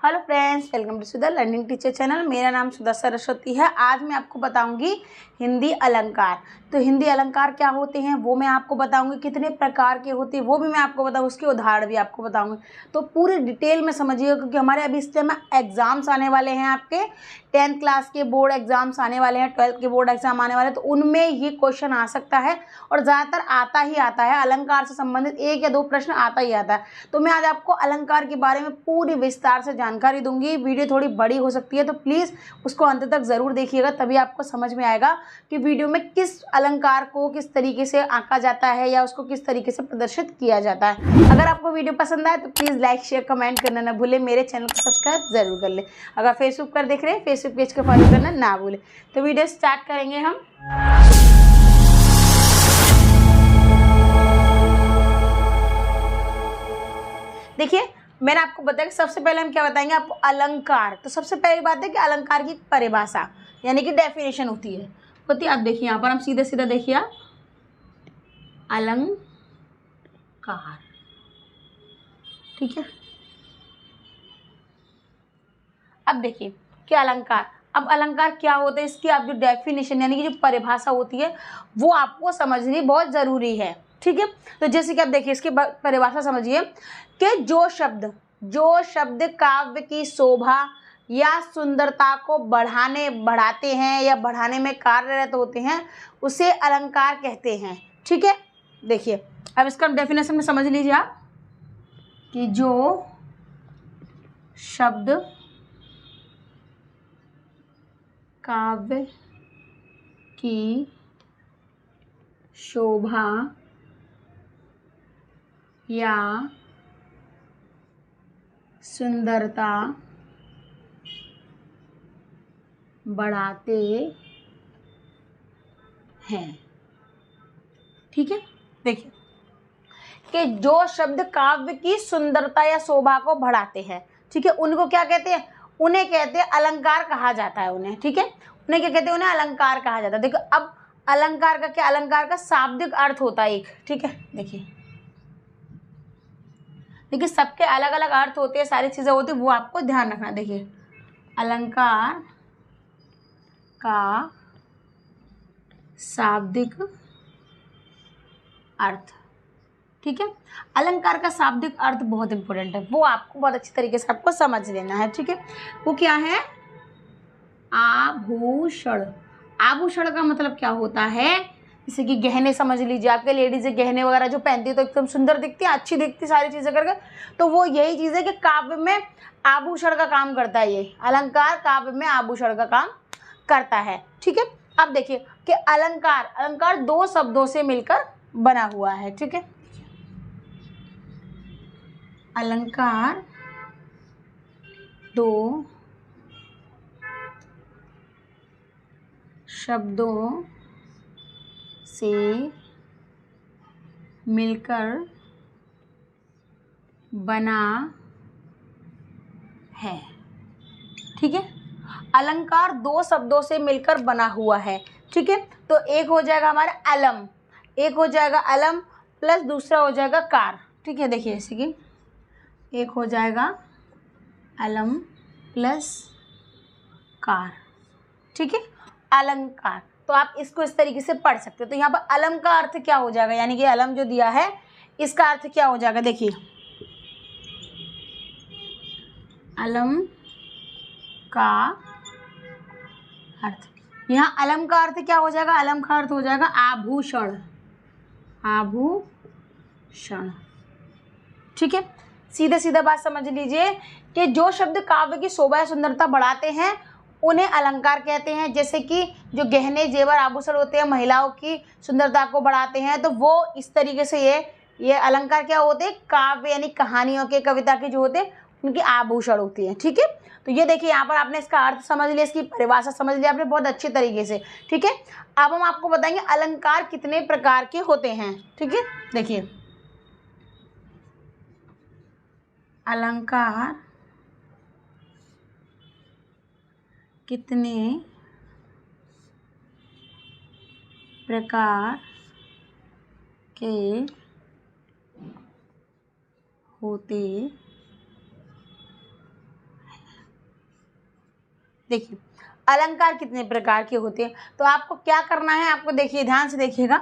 Hello friends, welcome to Sudha learning teacher channel. मेरा नाम सुधा सरस्वती है। आज मैं आपको बताऊंगी हिंदी अलंकार। तो हिंदी अलंकार क्या होते हैं वो मैं आपको बताऊंगी, कितने प्रकार के होते हैं वो भी मैं आपको बताऊंगी, उसके उदाहरण भी आपको बताऊंगी। तो पूरी डिटेल में समझिएगा, क्योंकि हमारे अभी इस टाइम एग्जाम्स आने वाले हैं। आपके 10th क्लास के बोर्ड एग्जाम्स आने वाले हैं, 12th के बोर्ड एग्जाम आने वाले हैं। तो उनमें ये क्वेश्चन आ सकता है और ज़्यादातर आता ही आता है। अलंकार से संबंधित 1 या 2 प्रश्न आता ही आता है। तो मैं आज आपको अलंकार के बारे में पूरी विस्तार से जानकारी दूंगी। वीडियो थोड़ी बड़ी हो सकती है, तो प्लीज़ उसको अंत तक ज़रूर देखिएगा, तभी आपको समझ में आएगा कि वीडियो में किस अलंकार को किस तरीके से आंका जाता है या उसको किस तरीके से प्रदर्शित किया जाता है। अगर आपको वीडियो पसंद आए तो प्लीज़ लाइक शेयर कमेंट करना ना भूलें। मेरे चैनल को सब्सक्राइब जरूर कर लें। अगर फेसबुक पर देख रहे हैं, फेसबुक पेज को फॉलो करना ना भूलें। तो वीडियो स्टार्ट करेंगे हम। देखिए, मैंने आपको बताया कि सबसे पहले हम क्या बताएंगे आपको, अलंकार। तो सबसे पहली बात है कि अलंकार की परिभाषा यानी कि डेफिनेशन होती है। आप देखिए यहाँ पर हम सीधे सीधे देखिए अलंकार, ठीक है। अब देखिए क्या अलंकार, अब अलंकार क्या होता है, इसकी आप जो डेफिनेशन यानी कि जो परिभाषा होती है वो आपको समझनी बहुत ज़रूरी है, ठीक है। तो जैसे कि आप देखिए इसकी परिभाषा समझिए कि जो शब्द काव्य की शोभा या सुंदरता को बढ़ाते हैं या बढ़ाने में कार्यरत होते हैं उसे अलंकार कहते हैं, ठीक है। देखिए अब इसका डेफिनेशन में समझ लीजिए आप कि जो शब्द काव्य की शोभा या सुंदरता बढ़ाते हैं, ठीक है। देखिए कि जो शब्द काव्य की सुंदरता या शोभा को बढ़ाते हैं, ठीक है, उनको क्या कहते हैं, उन्हें कहते हैं अलंकार कहा जाता है उन्हें, ठीक है। उन्हें क्या कहते हैं, उन्हें अलंकार कहा जाता है। देखो अब अलंकार का क्या, अलंकार का शाब्दिक अर्थ होता है एक, ठीक है। देखिए सबके अलग अलग अर्थ होते हैं, सारी चीजें होती है, वो आपको ध्यान रखना। देखिए अलंकार का शाब्दिक अर्थ, ठीक है। अलंकार का शाब्दिक अर्थ बहुत इंपॉर्टेंट है, वो आपको बहुत अच्छी तरीके से आपको समझ लेना है, ठीक है। वो क्या है, आभूषण। आभूषण का मतलब क्या होता है, जैसे कि गहने समझ लीजिए, आपके लेडीज गहने वगैरह जो पहनती है तो एकदम सुंदर दिखती है, अच्छी दिखती, सारी चीजें करके। तो वो यही चीज है कि काव्य में आभूषण का काम करता है, ये अलंकार काव्य में आभूषण का काम करता है, ठीक है। अब देखिए कि अलंकार 2 शब्दों से मिलकर बना हुआ है, ठीक है। अलंकार 2 शब्दों से मिलकर बना है, ठीक है। अलंकार 2 शब्दों से मिलकर बना हुआ है, ठीक है। तो एक हो जाएगा हमारा अलम, एक हो जाएगा अलम प्लस दूसरा हो जाएगा कार, ठीक है। देखिए जैसे कि एक हो जाएगा अलम प्लस कार, ठीक है, अलंकार। तो आप इसको इस तरीके से पढ़ सकते हो। तो यहाँ पर अलम का अर्थ क्या हो जाएगा, यानी कि अलम जो दिया है इसका अर्थ क्या हो जाएगा, देखिए अलम का अर्थ, यहाँ अलम का अर्थ क्या हो जाएगा, अलम का अर्थ हो जाएगा आभूषण, आभूषण, ठीक है। सीधे सीधा बात समझ लीजिए कि जो शब्द काव्य की शोभा या सुंदरता बढ़ाते हैं उन्हें अलंकार कहते हैं। जैसे कि जो गहने जेवर आभूषण होते हैं महिलाओं की सुंदरता को बढ़ाते हैं, तो वो इस तरीके से ये अलंकार क्या होते हैं, काव्य यानी कहानियों के, कविता के जो होते हैं उनकी आभूषण होती है, ठीक है। तो ये देखिए यहाँ पर आपने इसका अर्थ समझ लिया, इसकी परिभाषा समझ लिया आपने बहुत अच्छी तरीके से, ठीक है। अब हम आपको बताएंगे अलंकार कितने प्रकार के होते हैं, ठीक है। देखिए अलंकार कितने प्रकार के होते देखिए अलंकार कितने प्रकार के होते हैं, तो आपको क्या करना है, आपको देखिए ध्यान से देखिएगा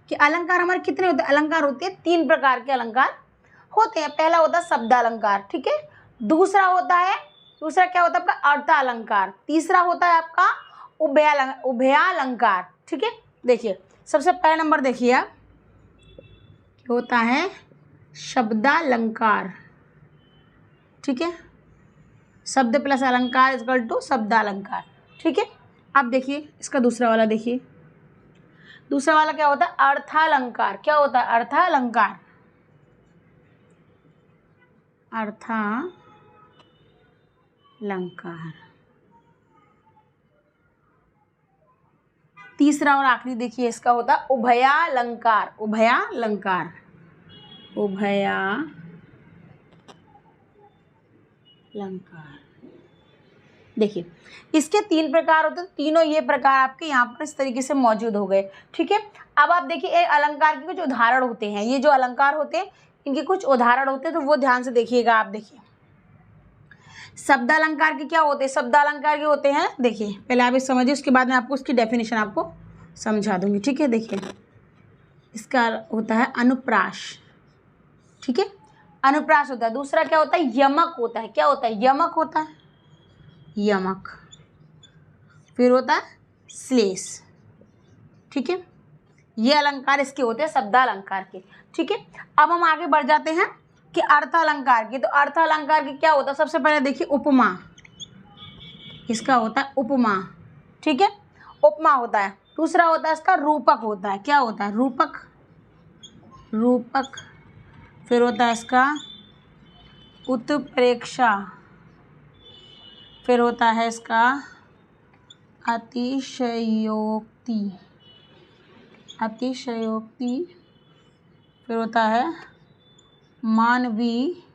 कि अलंकार हमारे कितने होते हैं। अलंकार होते हैं 3 प्रकार के अलंकार होते हैं। पहला होता है शब्द अलंकार, ठीक है। दूसरा क्या होता है आपका अर्थ अलंकार। तीसरा होता है आपका उभयालंकार, ठीक है। देखिए सबसे पहला नंबर देखिए आप, होता है शब्दालंकार, ठीक है। शब्द प्लस अलंकार इक्वल टू शब्दालंकार, ठीक है। अब देखिए इसका दूसरा वाला देखिए, दूसरा वाला क्या होता है अर्थालंकार। क्या होता है अर्थालंकार, अर्थालंकार। तीसरा और आखिरी देखिए इसका होता है उभयालंकार। उभयालंकार, उभयालंकार। देखिए इसके 3 प्रकार होते हैं, तीनों ये प्रकार आपके यहाँ पर इस तरीके से मौजूद हो गए, ठीक है। अब आप देखिए एक अलंकार के कुछ उदाहरण होते हैं, ये जो अलंकार होते हैं इनके कुछ उदाहरण होते हैं, तो वो ध्यान से देखिएगा आप। देखिए शब्दालंकार के क्या होते हैं, शब्दालंकार के होते हैं, देखिए पहले आप इस समझिए, उसके बाद में आपको उसकी डेफिनेशन आपको समझा दूंगी, ठीक है। देखिए इसका होता है अनुप्रास, ठीक है, अनुप्रास होता है। दूसरा क्या होता है यमक होता है। क्या होता है यमक होता है, यमक। फिर होता है श्लेष, ठीक है। ये अलंकार इसके होते हैं शब्दालंकार के, ठीक है। अब हम आगे बढ़ जाते हैं कि अर्थालंकार के। तो अर्थालंकार के क्या होता है, सबसे पहले देखिए उपमा, इसका होता है उपमा, ठीक है, उपमा होता है। दूसरा होता है इसका रूपक होता है। क्या होता है रूपक, रूपक। फिर होता है इसका उत्प्रेक्षा। फिर होता है इसका अतिशयोक्ति, अतिशयोक्ति। फिर होता है मानवीकरण,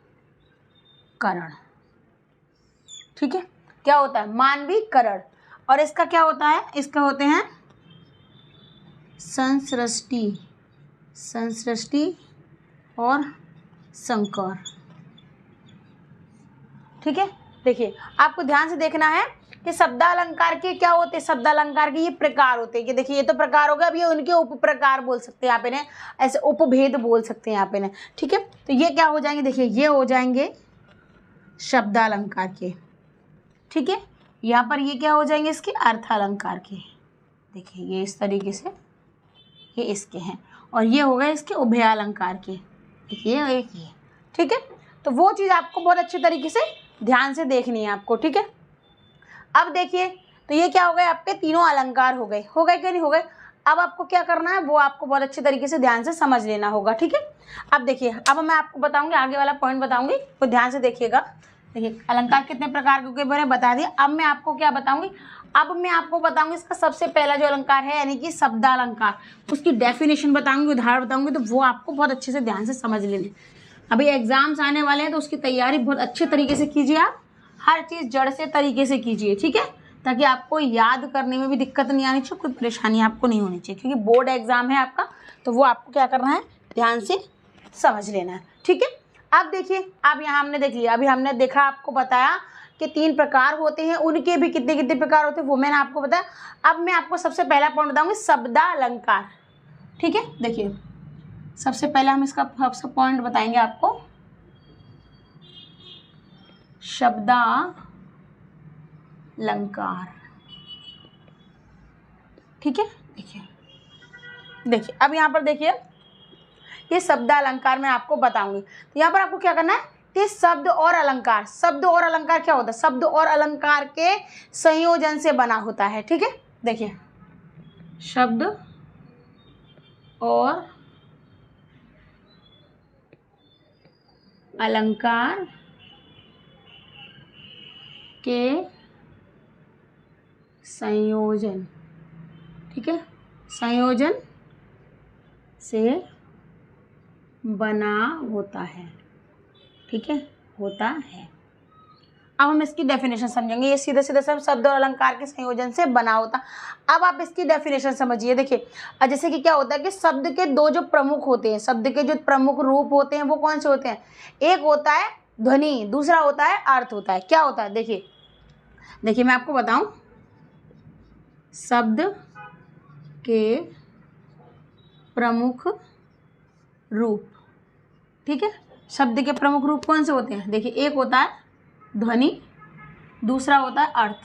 ठीक है। क्या होता है मानवीकरण। और इसका क्या होता है, इसका होते हैं संसृष्टि, संसृष्टि और संकर, ठीक है। देखिए आपको ध्यान से देखना है कि शब्दालंकार के क्या होते हैं, शब्दालंकार के ये प्रकार होते हैं कि देखिए ये तो प्रकार हो गया, अब ये उनके उप प्रकार बोल सकते हैं यहाँ पे ना, ऐसे उपभेद बोल सकते हैं यहाँ पे ना, ठीक है। तो ये क्या हो जाएंगे, देखिए ये हो जाएंगे शब्दालंकार के, ठीक है। यहाँ पर ये क्या हो जाएंगे इसके अर्थालंकार के। देखिए ये इस तरीके से ये इसके हैं, और ये हो गए इसके उभयालंकार के, ये एक ये, ठीक है। तो वो चीज़ आपको बहुत अच्छे तरीके से ध्यान से देखनी है आपको, ठीक है। अब देखिए तो ये क्या हो गए आपके तीनों अलंकार हो गए कि नहीं हो गए। अब आपको क्या करना है वो आपको बहुत अच्छे तरीके से ध्यान से समझ लेना होगा, ठीक है। अब देखिए अब मैं आपको बताऊंगी, आगे वाला पॉइंट बताऊंगी, तो ध्यान से देखिएगा। देखिए अलंकार कितने प्रकार के मैंने बता दिया। अब मैं आपको क्या बताऊंगी, अब मैं आपको बताऊंगी इसका सबसे पहला जो अलंकार है यानी कि शब्दालंकार, उसकी डेफिनेशन बताऊंगी, उदाहरण बताऊंगी, तो वो आपको बहुत अच्छे से ध्यान से समझ लेना। अभी एग्जाम्स आने वाले हैं तो उसकी तैयारी बहुत अच्छे तरीके से कीजिए आप, हर चीज़ जड़ से तरीके से कीजिए, ठीक है, ताकि आपको याद करने में भी दिक्कत नहीं आनी चाहिए, कोई परेशानी आपको नहीं होनी चाहिए, क्योंकि बोर्ड एग्जाम है आपका, तो वो आपको क्या करना है ध्यान से समझ लेना है, ठीक है। अब देखिए अब यहाँ हमने देख लिया, अभी हमने देखा, आपको बताया कि 3 प्रकार होते हैं, उनके भी कितने कितने प्रकार होते हैं वो मैंने आपको बताया। अब मैं आपको सबसे पहला पॉइंट बताऊँगी शब्दालंकार, ठीक है। देखिए सबसे पहले हम इसका सबसे पॉइंट बताएंगे आपको, शब्दालंकार, ठीक है। देखिए अब यहाँ पर देखिए ये शब्दालंकार मैं आपको बताऊंगी, तो यहाँ पर आपको क्या करना है कि शब्द और अलंकार, शब्द और अलंकार क्या होता है, शब्द और अलंकार के संयोजन से बना होता है, ठीक है। देखिए शब्द और अलंकार के संयोजन, ठीक है, संयोजन से बना होता है, ठीक है, होता है। अब हम इसकी डेफिनेशन समझेंगे, ये सीधे सीधे सब शब्द और अलंकार के संयोजन से बना होता। अब आप इसकी डेफिनेशन समझिए। देखिए जैसे कि क्या होता है कि शब्द के 2 जो प्रमुख होते हैं, शब्द के जो प्रमुख रूप होते हैं वो कौन से होते हैं, एक होता है ध्वनि, दूसरा होता है अर्थ होता है। क्या होता है देखिए देखिए मैं आपको बताऊं, शब्द के प्रमुख रूप, ठीक है। शब्द के प्रमुख रूप कौन से होते हैं? देखिए, एक होता है ध्वनि, दूसरा होता है अर्थ।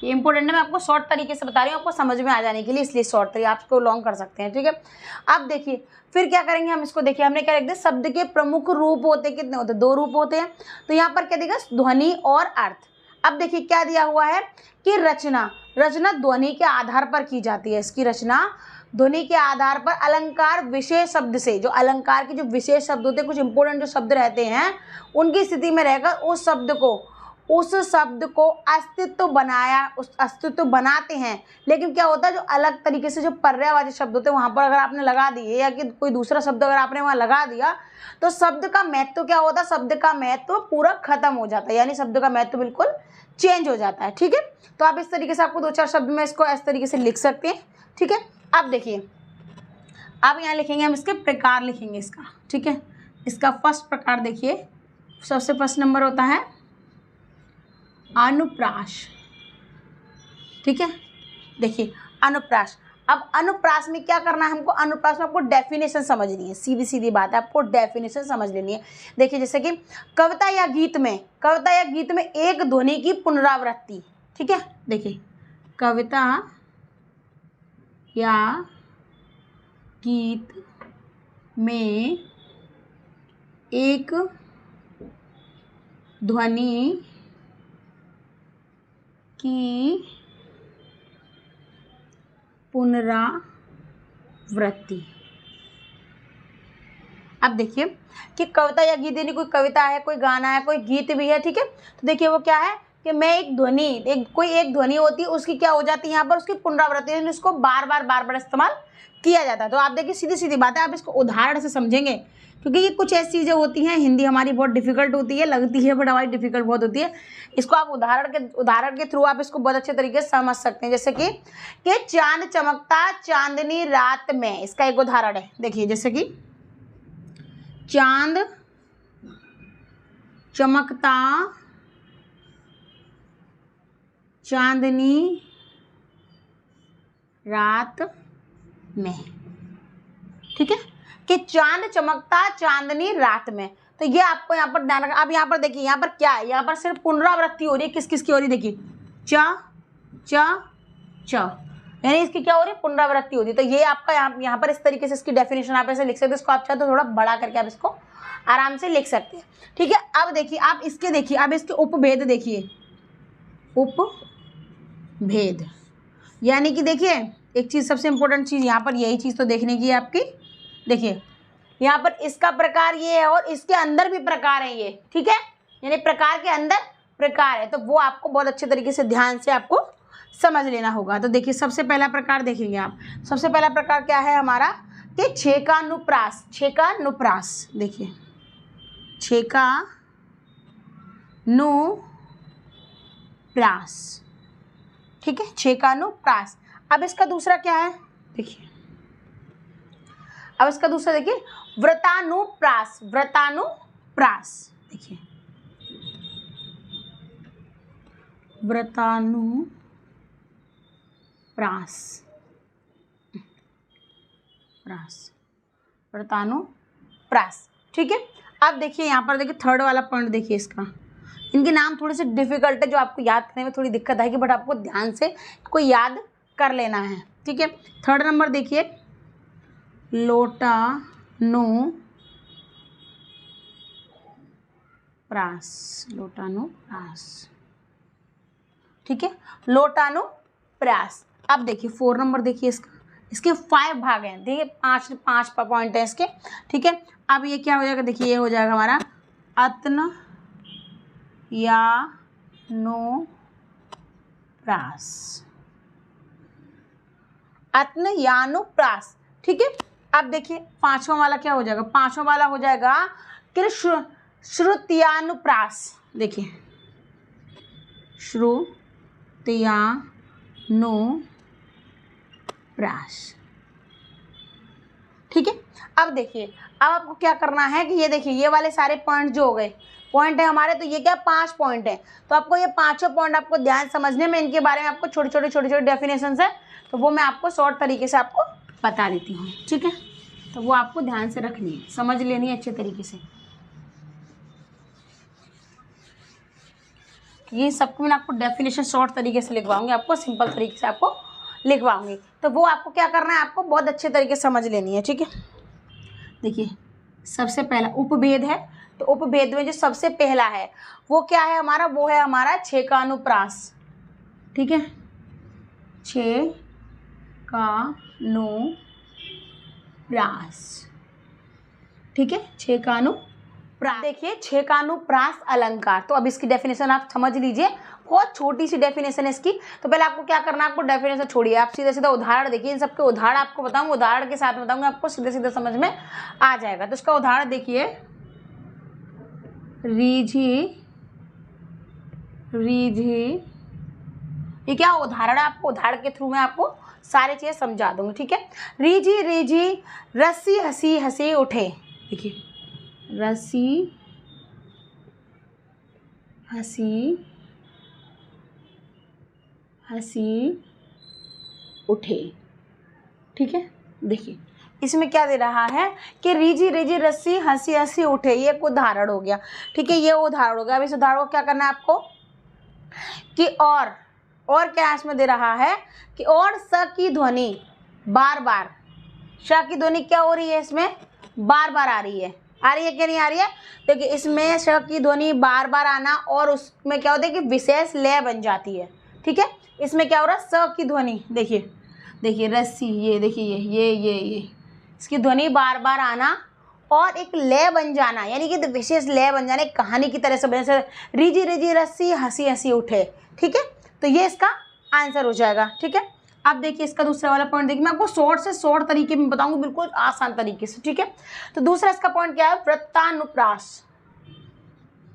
ये इंपॉर्टेंट है, मैं आपको शॉर्ट तरीके से बता रही हूँ आपको समझ में आ जाने के लिए, इसलिए शॉर्ट तरीके, आप इसको लॉन्ग कर सकते हैं, ठीक है। अब देखिए फिर क्या करेंगे हम इसको, देखिए हमने क्या लिख दिया, शब्द के प्रमुख रूप होते कितने होते हैं? 2 रूप होते हैं। तो यहाँ पर क्या देगा, ध्वनि और अर्थ। अब देखिए क्या दिया हुआ है कि रचना ध्वनि के आधार पर की जाती है। इसकी रचना ध्वनि के आधार पर अलंकार विशेष शब्द से, जो अलंकार के जो विशेष शब्द होते हैं, कुछ इंपोर्टेंट जो शब्द रहते हैं, उनकी स्थिति में रहकर उस शब्द को अस्तित्व बनाते हैं। लेकिन क्या होता है, जो अलग तरीके से जो पर्यायवाची शब्द होते हैं वहां पर अगर आपने लगा दिए, या कि कोई दूसरा शब्द अगर आपने वहां लगा दिया, तो शब्द का महत्व क्या होता है, शब्द का महत्व पूरा खत्म हो जाता है, यानी शब्द का महत्व बिल्कुल चेंज हो जाता है, ठीक है। तो आप इस तरीके से, आपको 2-4 शब्द में इसको इस तरीके से लिख सकते हैं, ठीक है। अब देखिए, अब यहाँ लिखेंगे हम इसके प्रकार लिखेंगे इसका, ठीक है। इसका फर्स्ट प्रकार देखिए, सबसे फर्स्ट नंबर होता है अनुप्रास, ठीक है। देखिए अनुप्रास, अब अनुप्रास में क्या करना है हमको, अनुप्रास में आपको डेफिनेशन समझनी है, सीधी सीधी बात है, आपको डेफिनेशन समझ लेनी है। देखिए जैसे कि कविता या गीत में एक ध्वनि की पुनरावृत्ति, ठीक है। देखिए कविता या गीत में एक ध्वनि की पुनरावृत्ति। अब देखिए कि कविता या गीत, यानी कोई कविता है, कोई गाना है, कोई गीत भी है, ठीक है। तो देखिए वो क्या है कि मैं एक ध्वनि होती है, उसकी क्या हो जाती है यहाँ पर, उसकी पुनरावृत्ति, यानी उसको बार बार इस्तेमाल किया जाता है। तो आप देखिए सीधी सीधी बात है, आप इसको उदाहरण से समझेंगे, क्योंकि ये कुछ ऐसी चीज़ें होती हैं, हिंदी हमारी बहुत डिफिकल्ट होती है, लगती है बट हमारी डिफिकल्ट बहुत होती है। इसको आप उदाहरण के थ्रू आप इसको बहुत अच्छे तरीके से समझ सकते हैं। जैसे कि चांद चमकता चांदनी रात में, इसका एक उदाहरण है। देखिए जैसे कि चांद चमकता चांदनी रात में, ठीक है, कि चांद चमकता चांदनी रात में। तो ये आपको यहाँ पर ध्यान रखना। अब यहाँ पर देखिए, यहाँ पर क्या है, यहाँ पर सिर्फ पुनरावृत्ति हो रही है, किस किस की हो रही है, देखिए च, यानी इसकी क्या हो रही है, पुनरावृत्ति हो रही है। तो ये आपका यहाँ पर इस तरीके से इसकी डेफिनेशन आप ऐसे लिख सकते हैं। इसको आप चाहे तो थोड़ा बड़ा करके आप इसको आराम से लिख सकते हैं, ठीक है। अब देखिए आप इसके उपभेद देखिए, उपभेद, यानी कि देखिए एक चीज़, सबसे इंपॉर्टेंट चीज़ यहाँ पर यही चीज़ तो देखने की है आपकी। देखिए यहाँ पर इसका प्रकार ये है और इसके अंदर भी प्रकार है ये, ठीक है, यानी प्रकार के अंदर प्रकार है। तो वो आपको बहुत अच्छे तरीके से ध्यान से आपको समझ लेना होगा। तो देखिए सबसे पहला प्रकार देखेंगे आप, सबसे पहला प्रकार क्या है हमारा, कि छेकानुप्रास। देखिए छेकानुप्रास, ठीक है, छेकानुप्रास। अब इसका दूसरा क्या है, देखिए अब इसका दूसरा देखिए व्रतानुप्रास। देखिए व्रतानुप्रास, ठीक है। अब देखिए यहाँ पर देखिए थर्ड वाला पॉइंट देखिए, इसका इनके नाम थोड़े से डिफिकल्ट है, जो आपको याद करने में थोड़ी दिक्कत आएगी, बट आपको ध्यान से इसको याद कर लेना है, ठीक है। थर्ड नंबर देखिए लोटानुप्रास, ठीक है, लोटानुप्रास। अब देखिए 4 नंबर देखिए, इसके 5 भाग हैं, देखिए 5 पॉइंट है इसके, ठीक है। अब ये क्या हो जाएगा, देखिए ये हो जाएगा हमारा अत्नयानुप्रास, ठीक है। अब देखिए 5वां वाला क्या हो जाएगा, 5वां वाला हो जाएगा श्रुत्यानुप्रास। देखिए श्रुत्यानुप्रास, ठीक है। अब देखिए अब आपको क्या करना है कि ये देखिए ये वाले सारे पॉइंट जो हो गए, पॉइंट है हमारे, तो ये क्या 5 पॉइंट है। तो आपको ये पांचों पॉइंट आपको ध्यान समझने में, इनके बारे में आपको छोटे छोटे डेफिनेशन है, तो वो मैं आपको शॉर्ट तरीके से आपको बता देती हूँ, ठीक है। तो वो आपको ध्यान से रखनी है, समझ लेनी है अच्छे तरीके से। ये सबको मैं आपको डेफिनेशन शॉर्ट तरीके से लिखवाऊंगी, आपको सिंपल तरीके से आपको लिखवाऊंगी, तो वो आपको क्या करना है, आपको बहुत अच्छे तरीके से समझ लेनी है, ठीक है। देखिए सबसे पहला उपभेद है, तो उपभेद में जो सबसे पहला है वो क्या है हमारा, वो है हमारा छः का अनुप्रास, ठीक है। छः का अनुप्रास, ठीक है, छः का अनुप्रास। देखिए छः का अनुप्रास अलंकार, तो अब इसकी डेफिनेशन आप समझ लीजिए, बहुत छोटी सी डेफिनेशन है इसकी। तो पहले आपको क्या करना है, आपको डेफिनेशन छोड़िए, आप सीधा सीधा उदाहरण देखिए, इन सबके उदाहरण आपको बताऊंगा, उदाहरण के साथ बताऊंगा, आपको सीधे सीधे समझ में आ जाएगा। तो इसका उदाहरण देखिए, रीझी रीझी, ये क्या उदाहरण है, आपको उदाहरण के थ्रू में आपको सारी चीजें समझा दूंगी, ठीक है। रीझी रीझी रस्सी हंसी हंसी उठे, देखिए रस्सी हंसी हंसी उठे, ठीक है। देखिए इसमें क्या दे रहा है कि रीझी रीझी रस्सी हंसी हंसी उठे, ये एक उदाहरण हो गया, ठीक है, ये उदाहरण हो गया। अब इस उदाहरण को क्या करना है आपको कि और क्या इसमें दे रहा है कि और स की ध्वनि बार बार, श की ध्वनि क्या हो रही है, इसमें बार बार आ रही है, आ रही है क्या नहीं आ रही है। देखिए इसमें श की ध्वनि बार बार आना, और उसमें क्या होता है कि विशेष लय बन जाती है, ठीक है। इसमें क्या हो रहा है, स की ध्वनि, देखिए देखिए रस्सी, ये देखिए ये इसकी ध्वनि बार बार आना और एक लय बन जाना, यानी कि विशेष लय बन जाना, एक कहानी की तरह से बने, से रीझी रीझी रस्सी हंसी हंसी उठे, ठीक है। तो ये इसका आंसर हो जाएगा, ठीक है। अब देखिए इसका दूसरा वाला पॉइंट देखिए, मैं आपको शॉर्ट से शॉर्ट तरीके में बताऊंगी, बिल्कुल आसान तरीके से, ठीक है। तो दूसरा इसका पॉइंट क्या है, वृत्तानुप्रास,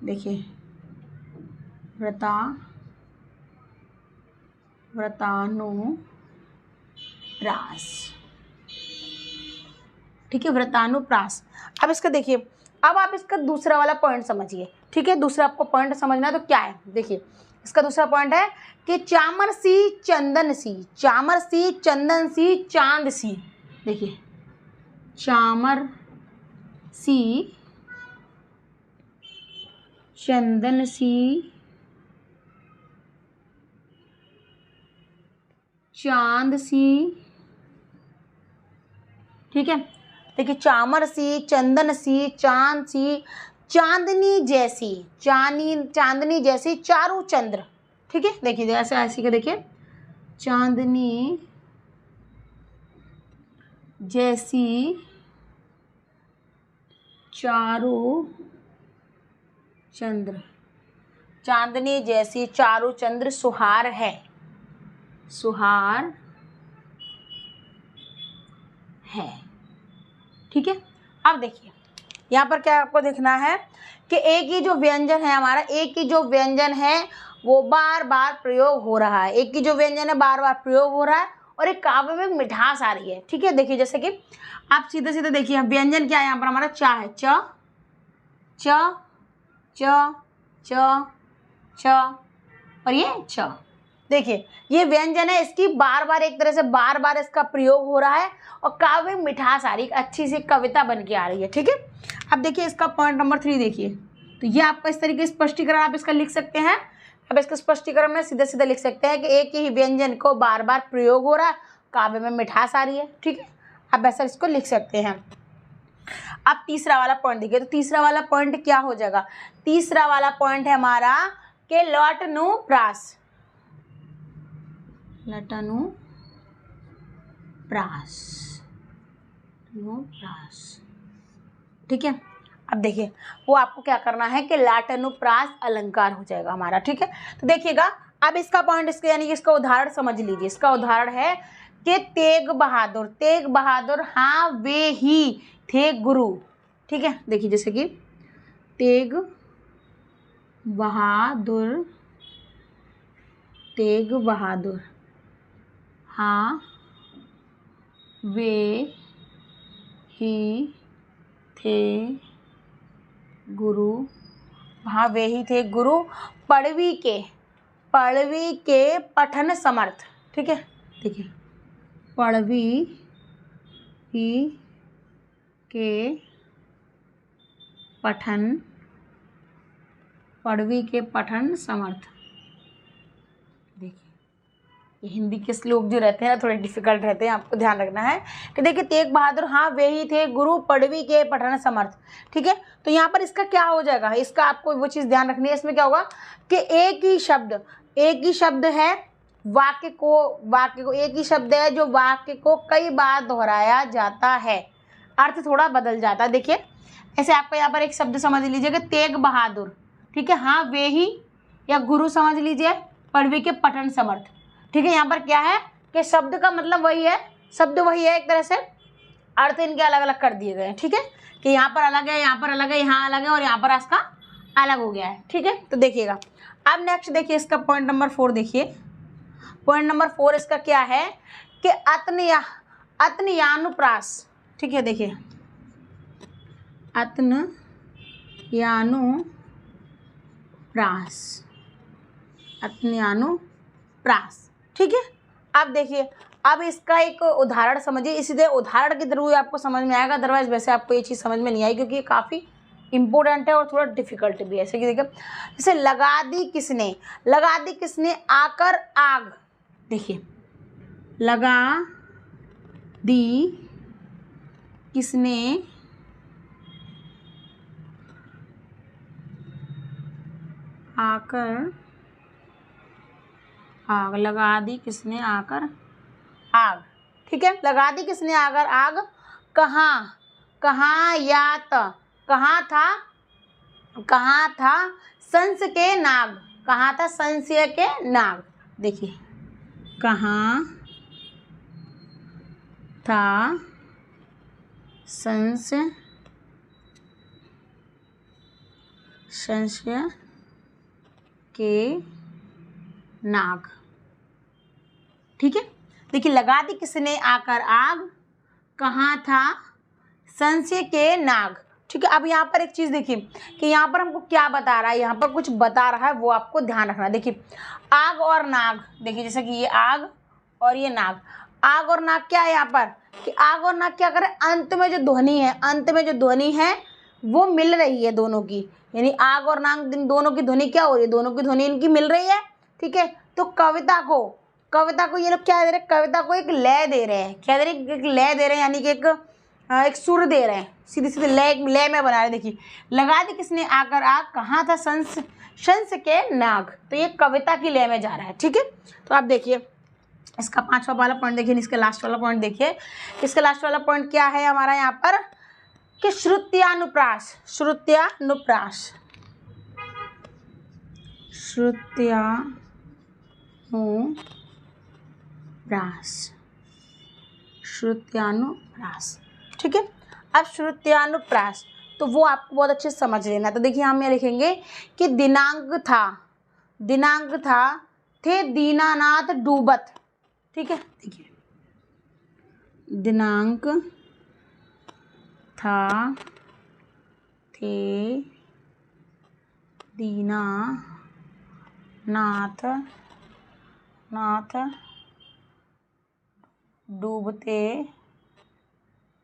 देखिए वृत्तानुप्रास, ठीक है, वृत्तानुप्रास। अब इसका देखिए, अब आप इसका दूसरा वाला पॉइंट समझिए, ठीक है। दूसरा आपको पॉइंट समझना है तो क्या है, देखिए इसका दूसरा पॉइंट है कि चामर सी चंदन सी, चामर सी चंदन सी चांद सी, देखिए चामर सी चंदन सी चांद सी, ठीक है। देखिए चामर सी चंदन सी चांद सी चांदनी जैसी, चांदनी जैसी चारू चंद्र, ठीक है। देखिए ऐसे ऐसी का देखिए चांदनी जैसी चारू चंद्र, चांदनी जैसी चारू चंद्र सुहार है, सुहार है, ठीक है। अब देखिए यहाँ पर क्या आपको देखना है कि एक ही जो व्यंजन है हमारा, एक ही जो व्यंजन है वो बार बार प्रयोग हो रहा है, एक ही जो व्यंजन है बार बार प्रयोग हो रहा है, और एक काव्य में मिठास आ रही है, ठीक है। देखिए जैसे कि आप सीधे सीधे देखिए व्यंजन क्या है, यहाँ पर हमारा चा है, च च च च च और ये छ, देखिए ये व्यंजन है, इसकी बार बार एक तरह से बार बार इसका प्रयोग हो रहा है, और काव्य में मिठास आ रही है, अच्छी सी कविता बन के आ रही है, ठीक है। अब देखिए इसका पॉइंट नंबर 3 देखिए, तो ये आपका इस तरीके से स्पष्टीकरण आप इसका लिख सकते हैं। अब इसका स्पष्टीकरण में सीधे सीधे लिख सकते हैं कि एक ही व्यंजन को बार बार प्रयोग हो रहा है, काव्य में मिठास आ रही है, ठीक है। आप ऐसा इसको लिख सकते हैं। अब तीसरा वाला पॉइंट देखिए, तो तीसरा वाला पॉइंट क्या हो जाएगा, तीसरा वाला पॉइंट है हमारा के लौटनुप्रास, ठीक है। अब देखिए वो आपको क्या करना है कि लाटनुप्रास अलंकार हो जाएगा हमारा, ठीक है। तो देखिएगा अब इसका पॉइंट, इसके यानी कि इसका उदाहरण समझ लीजिए। इसका उदाहरण है कि तेग बहादुर हाँ वे ही थे गुरु, ठीक है। देखिए जैसे कि तेग बहादुर हाँ वे ही थे गुरु हाँ वे ही थे गुरु पढ़वी के पठन समर्थ। ठीक है, देखिए पढ़वी ही के पठन समर्थ। देखिए ये हिंदी के श्लोक जो रहते हैं ना थोड़े डिफिकल्ट रहते हैं, आपको ध्यान रखना है कि देखिए तेग बहादुर हाँ वे ही थे गुरु पढ़वी के पठन समर्थ। ठीक है, तो यहाँ पर इसका क्या हो जाएगा, इसका आपको वो चीज़ ध्यान रखनी है। इसमें क्या होगा कि एक ही शब्द है वाक्य को एक ही शब्द है जो वाक्य को कई बार दोहराया जाता है, अर्थ थोड़ा बदल जाता है। देखिए ऐसे आपको यहाँ पर एक शब्द समझ लीजिएगा तेग बहादुर, ठीक है, हाँ वे ही या गुरु समझ लीजिए, पढ़वी के पठन समर्थ। ठीक है, यहाँ पर क्या है कि शब्द का मतलब वही है, शब्द वही है, एक तरह से अर्थ इनके अलग अलग कर दिए गए हैं। ठीक है, कि यहाँ पर अलग है, यहाँ पर अलग है, यहाँ अलग है और यहाँ पर इसका अलग हो गया है। ठीक है, तो देखिएगा अब नेक्स्ट देखिए इसका पॉइंट नंबर 4 देखिए। पॉइंट नंबर 4 इसका क्या है कि अतनयानुप्रास। ठीक है, देखिए अतनयानुप्रास। ठीक है, अब देखिए अब इसका एक उदाहरण समझिए, इसीलिए उदाहरण के थ्रू आपको समझ में आएगा, अदरवाइज वैसे आपको ये चीज़ समझ में नहीं आई क्योंकि ये काफ़ी इम्पोर्टेंट है और थोड़ा डिफिकल्ट भी है। ऐसे कि देखिए जैसे लगा दी किसने आकर आग। देखिए लगा दी किसने आकर आग, लगा दी किसने आकर आग। ठीक है, लगा दी किसने आकर आग, कहाँ था संशय के नाग। देखिए कहाँ था संशय के नाग। ठीक है, देखिए लगा दी किसने आकर आग, कहाँ था संशय के नाग। ठीक है, अब यहाँ पर एक चीज़ देखिए कि यहाँ पर हमको क्या बता रहा है, यहाँ पर कुछ बता रहा है, वो आपको ध्यान रखना है। देखिए आग और नाग, देखिए जैसे कि ये आग और ये नाग, आग और नाग क्या है यहाँ पर कि आग और नाग क्या करें, अंत में जो ध्वनि है वो मिल रही है दोनों की, यानी आग और नाग दोनों की ध्वनि क्या हो रही है, दोनों की ध्वनि इनकी मिल रही है। ठीक है, तो कविता को ये लोग क्या दे रहे हैं, कविता को एक लय दे रहे हैं। क्या दे रहे हैं, एक लय दे रहे हैं, यानी कि एक सुर दे रहे हैं, सीधे लय में बना रहे। देखिए लगा दी किसने आकर आग, कहाँ था शंस के नाग, तो ये कविता की लय में जा रहा है। ठीक है, तो आप देखिए इसका 5वां वाला पॉइंट देखिए, इसका लास्ट वाला पॉइंट देखिए। इसका लास्ट वाला पॉइंट क्या है हमारा यहाँ पर कि श्रुत्यानुप्रास। ठीक है, अब श्रुत्यानुप्रास तो वो आपको बहुत अच्छे से समझ लेना। तो देखिए हम यहाँ लिखेंगे कि दिनांक था थे दीनानाथ डूबत। ठीक है, देखिए दिनांक था थे दीनानाथ डूबते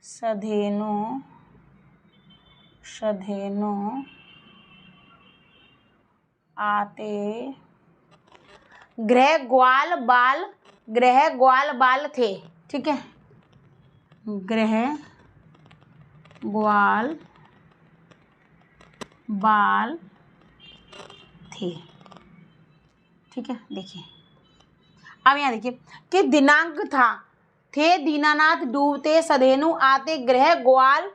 सधेनु आते ग्रह ग्वाल बाल थे। ठीक है, ग्रह ग्वाल बाल थे। ठीक है, देखिए अब यहाँ देखिए कि दिनांक था थे दीनानाथ डूबते सधेनु आते ग्रह ग्वाल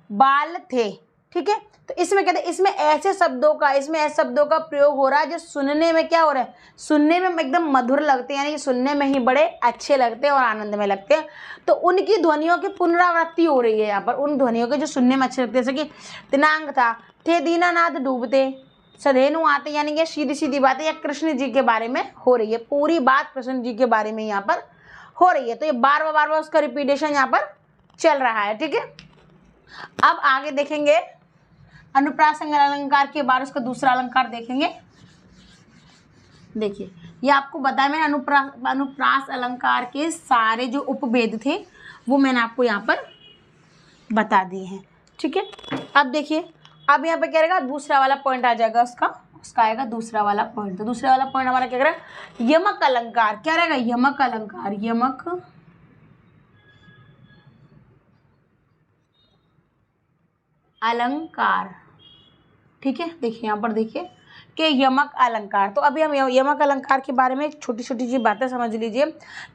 बाल थे। ठीक है, तो इसमें कहते हैं इसमें ऐसे शब्दों का प्रयोग हो रहा है जो सुनने में क्या हो रहा है, सुनने में एकदम मधुर लगते हैं, यानी कि सुनने में ही बड़े अच्छे लगते हैं और आनंद में लगते हैं। तो उनकी ध्वनियों की पुनरावृत्ति हो रही है यहाँ पर, उन ध्वनियों के जो सुनने में अच्छे लगते हैं, जैसे कि दिनांक था थे दीनानाथ डूबते सधेनु आते, यानी कि सीधी बातें या कृष्ण जी के बारे में हो रही है, पूरी बात कृष्ण जी के बारे में यहाँ पर हो रही है। तो ये बार बार उसका रिपीटेशन यहाँ पर चल रहा है। ठीक है, अब आगे देखेंगे अनुप्रास अलंकार के बाद उसका दूसरा अलंकार देखेंगे। देखिए ये आपको बताया मैंने, अनुप्रास अलंकार के सारे जो उपभेद थे वो मैंने आपको यहाँ पर बता दिए हैं। ठीक है, अब देखिए, अब यहाँ पे क्या रहेगा, दूसरा वाला पॉइंट आ जाएगा उसका आएगा दूसरा वाला पॉइंट। तो दूसरा वाला पॉइंट हमारा क्या करेगा, यमक अलंकार। क्या रहेगा, यमक अलंकार। यमक अलंकार। ठीक है, देखिए यहाँ पर देखिए कि यमक अलंकार। तो अभी हम यमक अलंकार के बारे में छोटी छोटी सी बातें समझ लीजिए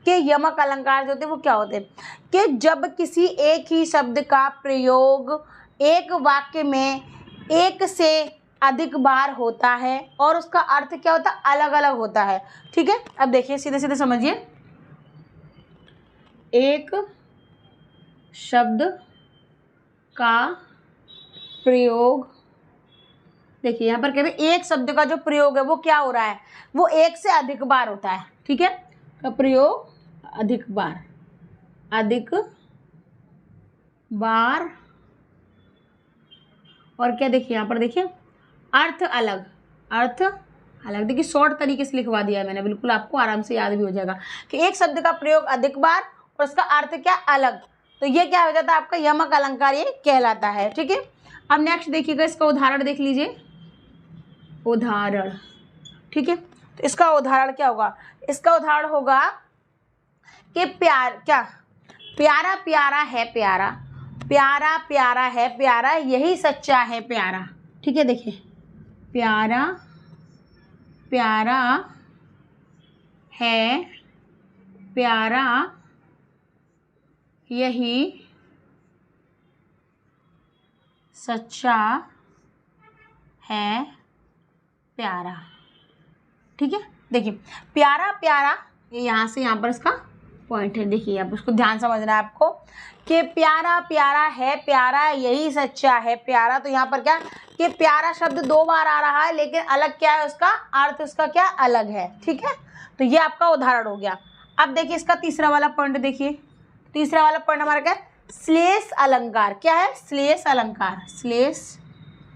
कि यमक अलंकार जो होते हैं वो क्या होते हैं, कि जब किसी एक ही शब्द का प्रयोग एक वाक्य में एक से अधिक बार होता है और उसका अर्थ क्या होता है, अलग अलग होता है। ठीक है, अब देखिए सीधे सीधे समझिए, एक शब्द का प्रयोग, देखिए यहाँ पर कह रहे हैं एक शब्द का जो प्रयोग है वो क्या हो रहा है, वो एक से अधिक बार होता है। ठीक है, का प्रयोग अधिक बार और क्या, देखिए यहाँ पर देखिए अर्थ अलग। देखिए शॉर्ट तरीके से लिखवा दिया है मैंने, बिल्कुल आपको आराम से याद भी हो जाएगा कि एक शब्द का प्रयोग अधिक बार और उसका अर्थ क्या, अलग। तो ये क्या हो जाता है, आपका यमक अलंकार ये कहलाता है। ठीक है, अब नेक्स्ट देखिएगा, इसका उदाहरण देख लीजिए, उदाहरण। ठीक है, तो इसका उदाहरण क्या होगा, इसका उदाहरण होगा कि प्यारा प्यारा है प्यारा, प्यारा प्यारा है प्यारा, यही सच्चा है प्यारा। ठीक है, देखिए प्यारा प्यारा है प्यारा, यही सच्चा है प्यारा। ठीक है, देखिए प्यारा प्यारा, ये यहाँ से यहाँ पर इसका पॉइंट है। देखिए अब उसको ध्यान समझना है आपको कि प्यारा प्यारा है प्यारा, यही सच्चा है प्यारा। तो यहाँ पर क्या कि प्यारा शब्द दो बार आ रहा है, लेकिन अलग क्या है, उसका अर्थ उसका क्या अलग है। ठीक है, तो ये आपका उदाहरण हो गया। अब देखिए इसका तीसरा वाला पॉइंट देखिए, तीसरा वाला पॉइंट हमारा क्या है, श्लेष अलंकार। क्या है, श्लेष अलंकार। श्लेष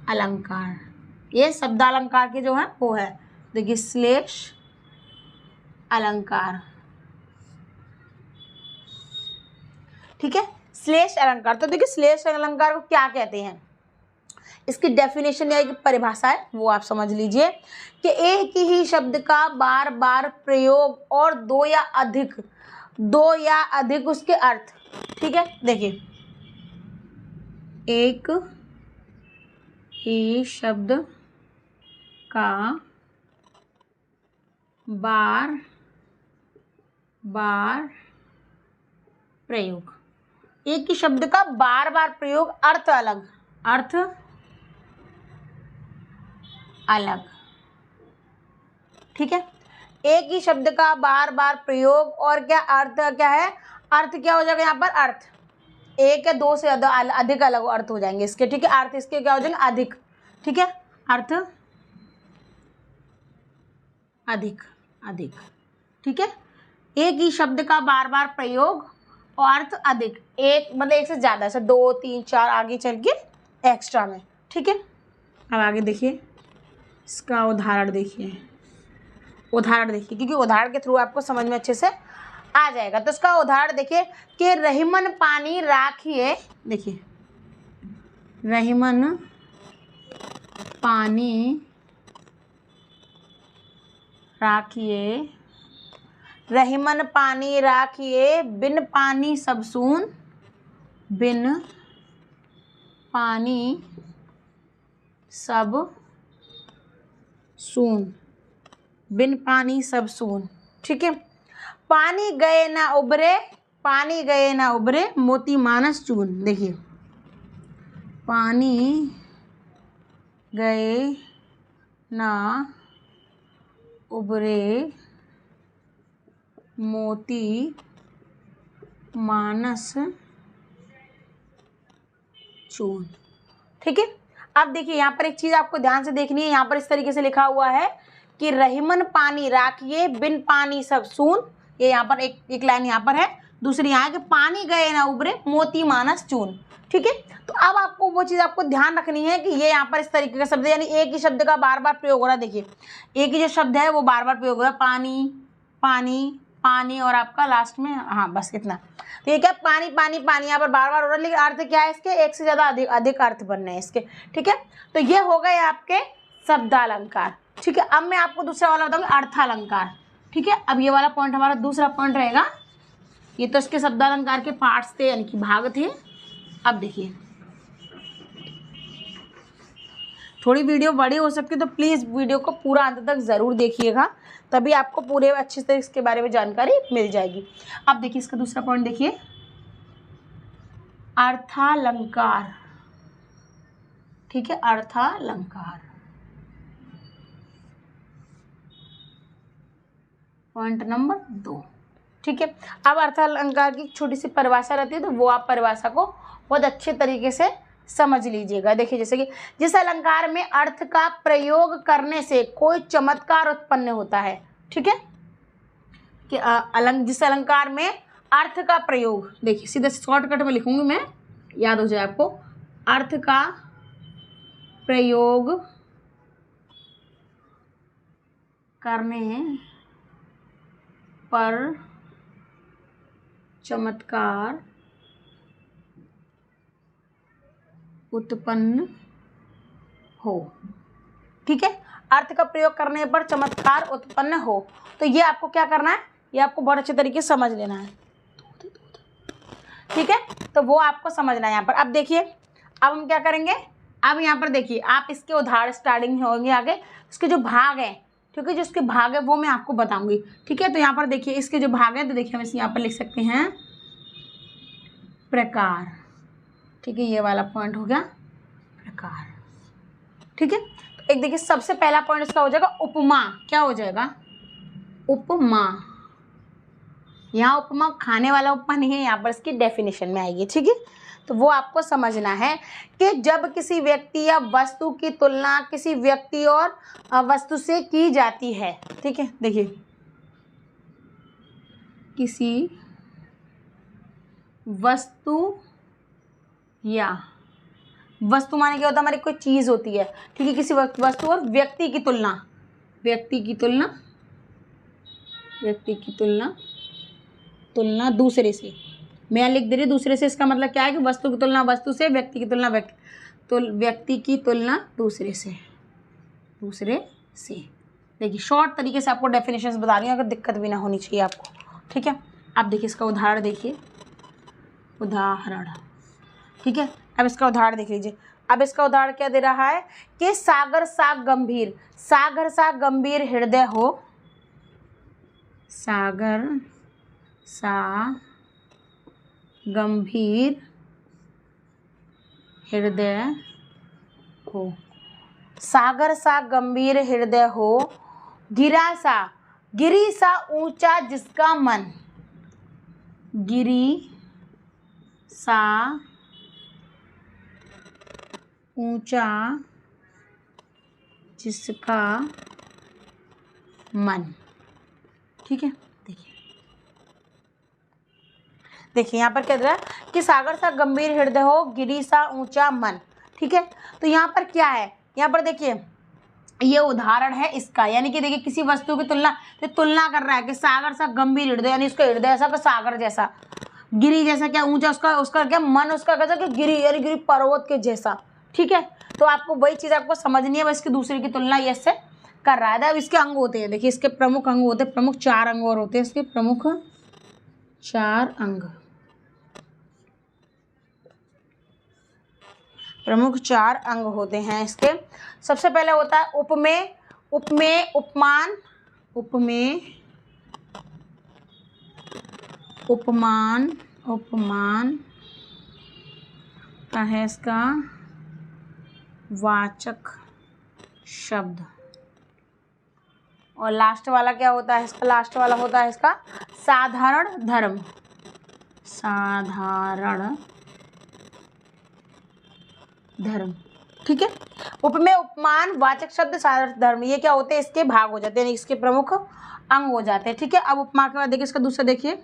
अलंकार ये शब्दालंकार के जो है वो है, देखिए श्लेष अलंकार। ठीक है, श्लेष अलंकार। तो देखिए श्लेष अलंकार को क्या कहते हैं, इसकी डेफिनेशन या परिभाषा है वो आप समझ लीजिए कि एक ही शब्द का बार बार प्रयोग और दो या अधिक उसके अर्थ। ठीक है, देखिए एक ही शब्द का बार बार प्रयोग, एक ही शब्द का बार बार प्रयोग, अर्थ अलग। ठीक है, एक ही शब्द का बार बार प्रयोग और क्या अर्थ क्या है, अर्थ क्या हो जाएगा यहाँ पर, अर्थ एक या दो से अधिक अलग अर्थ हो जाएंगे इसके। ठीक है, अर्थ इसके क्या हो जाएंगे, अधिक। ठीक है, अर्थ अधिक। ठीक है, एक ही शब्द का बार बार प्रयोग और अर्थ अधिक, एक मतलब एक से ज़्यादा, ऐसे 2 3 4 आगे चल के एक्स्ट्रा में। ठीक है, अब आगे देखिए इसका उदाहरण देखिए, क्योंकि उदाहरण के थ्रू आपको समझ में अच्छे से आ जाएगा। तो इसका उदाहरण देखिए कि रहीमन पानी राखिए, देखिए रहीमन पानी राखिए, रहीमन पानी राखिए, बिन पानी सब सून, बिन पानी सब सून, बिन पानी सब सून। ठीक है, पानी गए ना उबरे, मोती मानस चून। देखिए पानी गए ना उबरे, मोती मानस चून। ठीक है, अब देखिए यहाँ पर एक चीज़ आपको ध्यान से देखनी है, यहाँ पर इस तरीके से लिखा हुआ है कि रहीमन पानी राखिए, बिन पानी सब सून। ये यहाँ पर एक लाइन यहाँ पर है, दूसरी यहाँ है कि पानी गए ना उबरे मोती मानस चून। ठीक है, तो अब आपको वो चीज़ आपको ध्यान रखनी है कि ये यहाँ पर इस तरीके का शब्द है, यानी एक ही शब्द का बार बार प्रयोग हो रहा है। देखिए एक ही जो शब्द है वो बार बार प्रयोग हो रहा है, पानी पानी पानी और आपका लास्ट में, हाँ बस इतना। तो ये क्या, पानी पानी पानी यहाँ पर बार बार हो रहा है, लेकिन अर्थ क्या है इसके, एक से ज़्यादा अधिक अर्थ बनने हैं इसके। ठीक है, तो ये हो गए आपके शब्दालंकार। ठीक है, अब मैं आपको दूसरा वाला बताऊंगी, अर्थालंकार। ठीक है, अब ये वाला पॉइंट हमारा दूसरा पॉइंट रहेगा। ये तो इसके शब्दालंकार के पार्ट्स थे, यानी कि भाग थे। अब देखिए थोड़ी वीडियो बड़ी हो सकती है, तो प्लीज़ वीडियो को पूरा अंत तक ज़रूर देखिएगा, तभी आपको पूरे अच्छे से इसके बारे में जानकारी मिल जाएगी। अब देखिए इसका दूसरा पॉइंट देखिए, अर्थालंकार। ठीक है, अर्थालंकार पॉइंट नंबर 2। ठीक है, अब अर्थालंकार की छोटी सी परिभाषा रहती है, तो वो आप परिभाषा को बहुत अच्छे तरीके से समझ लीजिएगा। देखिए जैसे कि जिस अलंकार में अर्थ का प्रयोग करने से कोई चमत्कार उत्पन्न होता है। ठीक है, कि जिस अलंकार में अर्थ का प्रयोग, देखिए सीधे शॉर्टकट में लिखूंगी मैं, याद हो जाए आपको, अर्थ का प्रयोग करने पर चमत्कार उत्पन्न हो। ठीक है, अर्थ का प्रयोग करने पर चमत्कार उत्पन्न हो, तो ये आपको क्या करना है, ये आपको बहुत अच्छे तरीके से समझ लेना है। ठीक है, तो वो आपको समझना है यहाँ पर। अब देखिए अब हम क्या करेंगे, अब यहाँ पर देखिए आप इसके उदाहरण स्टार्टिंग में होंगे, आगे इसके जो भाग हैं, क्योंकि जो इसके भाग है वो मैं आपको बताऊंगी। ठीक है, तो यहाँ पर देखिए इसके जो भाग हैं, तो देखिए हम इसे यहाँ पर लिख सकते हैं प्रकार। ठीक है, ये वाला पॉइंट हो गया प्रकार। ठीक है, तो एक देखिए सबसे पहला पॉइंट इसका हो जाएगा उपमा। क्या हो जाएगा, उपमा। यहाँ उपमा खाने वाला उपमा नहीं है, यहाँ पर इसकी डेफिनेशन में आएगी। ठीक है, तो वो आपको समझना है कि जब किसी व्यक्ति या वस्तु की तुलना किसी व्यक्ति और वस्तु से की जाती है। ठीक है, देखिए किसी वस्तु या वस्तु माने क्या होता है, हमारी कोई चीज़ होती है। ठीक है, किसी वस्तु और व्यक्ति की तुलना, व्यक्ति की तुलना, व्यक्ति की तुलना, तुलना दूसरे से, मैं लिख दे रही दूसरे से, इसका मतलब क्या है कि वस्तु की तुलना वस्तु से, व्यक्ति की तुलना व्यक्ति, तो व्यक्ति की तुलना दूसरे से, दूसरे से। देखिए शॉर्ट तरीके से आपको डेफिनेशंस बता रही हूँ, अगर दिक्कत भी ना होनी चाहिए आपको। ठीक है, अब देखिए इसका उदाहरण देखिए, उदाहरण। ठीक है, अब इसका उदाहरण देख लीजिए। अब इसका उदाहरण क्या दे रहा है कि सागर सा गंभीर, सागर सा गंभीर हृदय हो, सागर सा गंभीर हृदय हो, सागर सा गंभीर हृदय हो, गिरा सा, गिरी सा ऊंचा जिसका मन, गिरी सा ऊंचा जिसका मन। ठीक है, देखिए यहाँ पर क्या दे रहा है कि सागर सा गंभीर हृदय हो, गिरी सा ऊंचा मन। ठीक है, तो यहाँ पर क्या है, यहाँ पर देखिए ये उदाहरण है इसका, यानी कि देखिए किसी वस्तु की तुलना, तो तुलना कर रहा है कि सागर सा गंभीर हृदय, यानी उसका हृदय ऐसा, सागर जैसा, गिरी जैसा क्या ऊंचा, उसका क्या मन, उसका कैसा कि गिरी, यानी गिरी पर्वत के जैसा। ठीक है, तो आपको वही चीज़ आपको समझनी है, बस इसकी दूसरे की तुलना ये से कर रहा है। अब इसके अंग होते हैं, देखिए इसके प्रमुख अंग होते हैं, प्रमुख 4 अंग और होते हैं इसके, प्रमुख 4 अंग, प्रमुख 4 अंग होते हैं इसके। सबसे पहले होता है उपमेय, उपमेय उपमान, उपमेय उपमान, उपमान का है इसका वाचक शब्द, और लास्ट वाला क्या होता है इसका, लास्ट वाला होता है इसका साधारण धर्म, साधारण धर्म। ठीक है, उपमेय उपमान वाचक शब्द साधारण धर्म, ये क्या होते हैं, इसके भाग हो जाते हैं, इसके प्रमुख अंग हो जाते हैं। ठीक है, अब उपमा के बाद देखिए इसका दूसरा देखिए,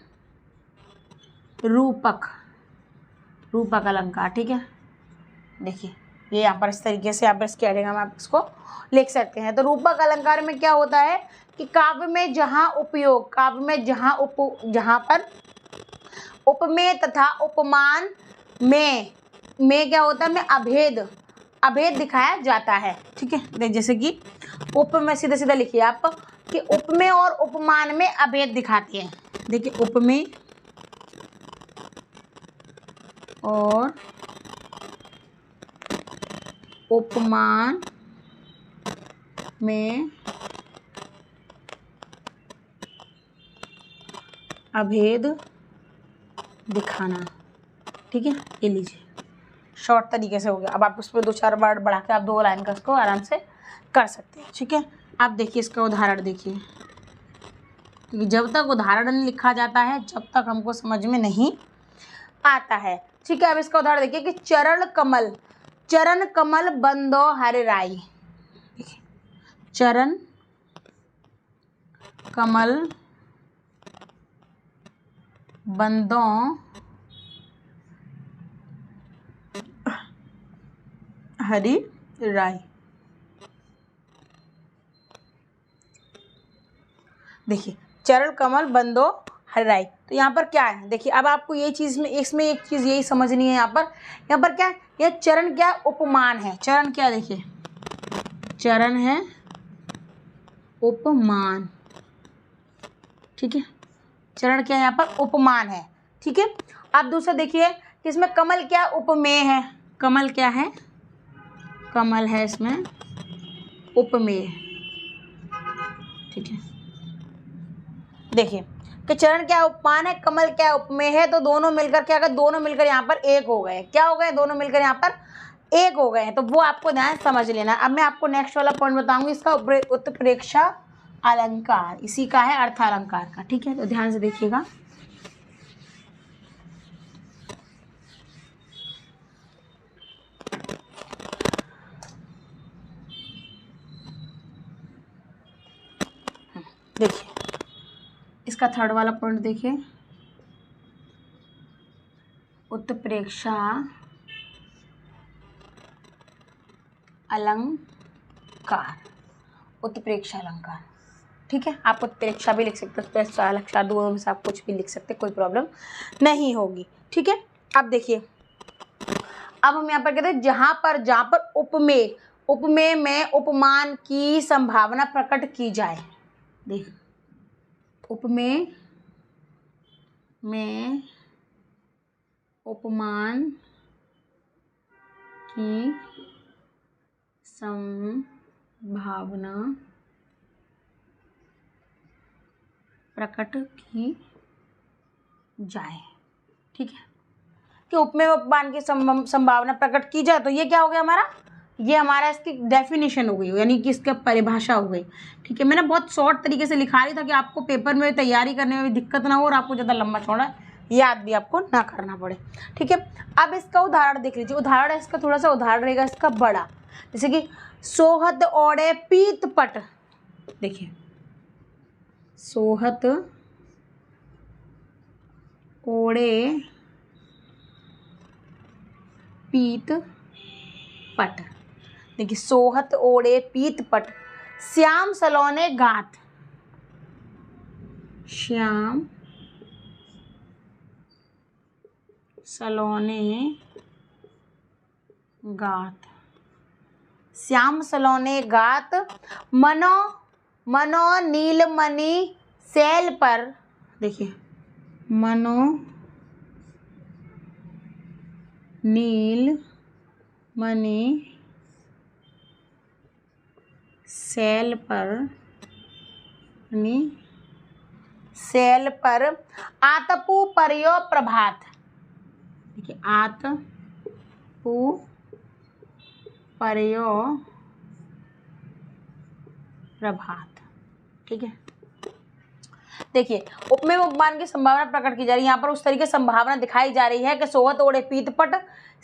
रूपक, रूपक अलंकार। ठीक है, देखिए ये यहाँ पर इस तरीके से आप इसके एडिंग में आप इसको लिख सकते हैं। तो रूपक अलंकार में क्या होता है कि काव्य में जहाँ उपयोग, काव्य में जहाँ पर उपमेय तथा उपमान में क्या होता है, में अभेद दिखाया जाता है। ठीक है, जैसे कि उपमेय, सीधा सीधा लिखिए आप कि उपमेय और उपमान में अभेद दिखाते हैं। देखिए उपमेय और उपमान में अभेद दिखाना। ठीक है, ये लीजिए शॉर्ट तरीके से हो गया। अब आप उस पर 2-4 वर्ड बढ़ा के आप 2 लाइन का इसको आराम से कर सकते हैं। ठीक है, आप देखिए इसका उदाहरण देखिए, क्योंकि जब तक उदाहरण नहीं लिखा जाता है जब तक हमको समझ में नहीं आता है। ठीक है, अब इसका उदाहरण देखिए कि चरण कमल बंदो हर राई। देखिए चरण कमल बंदो हरी राई। देखिए चरण कमल बंदो हर राई, तो यहाँ पर क्या है, देखिए अब आपको ये चीज़ में, इसमें एक चीज़ यही समझनी है। यहाँ पर क्या है, यह चरण क्या है, उपमान है। चरण क्या, देखिए चरण है उपमान। ठीक है, चरण क्या है, यहाँ पर उपमान है। ठीक है, अब दूसरा देखिए कि इसमें कमल क्या, उपमेय है। कमल क्या है, कमल है इसमें उपमेय। ठीक है, देखिए कि चरण क्या उपमान है, कमल क्या उपमेय है, तो दोनों मिलकर क्या कर, दोनों मिलकर यहाँ पर एक हो गए। क्या हो गए, दोनों मिलकर यहाँ पर एक हो गए हैं। तो वो आपको ध्यान समझ लेना। अब मैं आपको नेक्स्ट वाला पॉइंट बताऊंगी, इसका उत्प्रेक्षा अलंकार, इसी का है अर्थालंकार का। ठीक है, तो ध्यान से देखिएगा। देखिए इसका थर्ड वाला पॉइंट देखिए, उत्प्रेक्षा अलंकार, उत्प्रेक्षा अलंकार। ठीक है, आप उत्प्रेक्षा भी लिख सकते हैं, उत्प्रेक्षा अलंकार, दोनों में से आप कुछ भी लिख सकते हैं, कोई प्रॉब्लम नहीं होगी। ठीक है, अब देखिए, अब हम यहाँ पर कहते हैं जहाँ पर उपमेय में उपमान की संभावना प्रकट की जाए। देख, उपमेय में उपमान की संभावना प्रकट की जाए। ठीक है, कि उपमेय उपमान की संभावना प्रकट की जाए, तो ये क्या हो गया हमारा, ये हमारा इसकी डेफिनेशन हो गई, यानी कि इसका परिभाषा हो गई। ठीक है, मैंने बहुत शॉर्ट तरीके से लिखा रही था कि आपको पेपर में तैयारी करने में भी दिक्कत ना हो और आपको ज़्यादा लंबा चौड़ा याद भी आपको ना करना पड़े। ठीक है, अब इसका उदाहरण देख लीजिए। उदाहरण है इसका, थोड़ा सा उदाहरण रहेगा इसका बड़ा, जैसे कि सोहत ओढ़े पीत पट। देखिए सोहत ओढ़े पीत पट। देखिए सोहत ओढ़े पीत पट, श्याम सलोने गात। श्याम सलोने गात, श्याम सलोने गात, मनो नीलमणि सैल पर। देखिए मनो नीलमणि सैल पर आतपु पर्यो प्रभात। देखिए आतपु पर्यो प्रभात। ठीक है, देखिए उपमेय उपमान की संभावना प्रकट की जा रही है। यहाँ पर उस तरीके से संभावना दिखाई जा रही है कि सोहत ओढ़े पीतपट,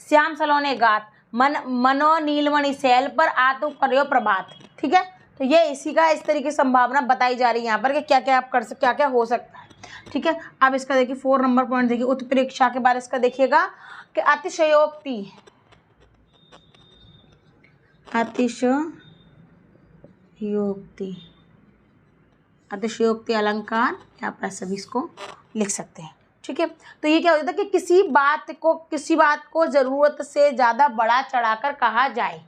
श्याम सलोने गात, मनो नीलमणि सैल पर, आतु पर्यो प्रभात। ठीक है, तो ये इसी का इस तरीके से संभावना बताई जा रही है यहाँ पर कि क्या क्या आप कर सकते, क्या क्या हो सकता है। ठीक है। अब इसका देखिए 4 नंबर पॉइंट देखिए, उत्प्रेक्षा के बाद इसका देखिएगा कि अतिशयोक्ति, अतिशयोक्ति, अतिशयोक्ति अलंकार, यहाँ पर सभी इसको लिख सकते हैं। ठीक है। तो ये क्या हो जाता है कि किसी बात को ज़रूरत से ज़्यादा बढ़ा चढ़ाकर कहा जाए।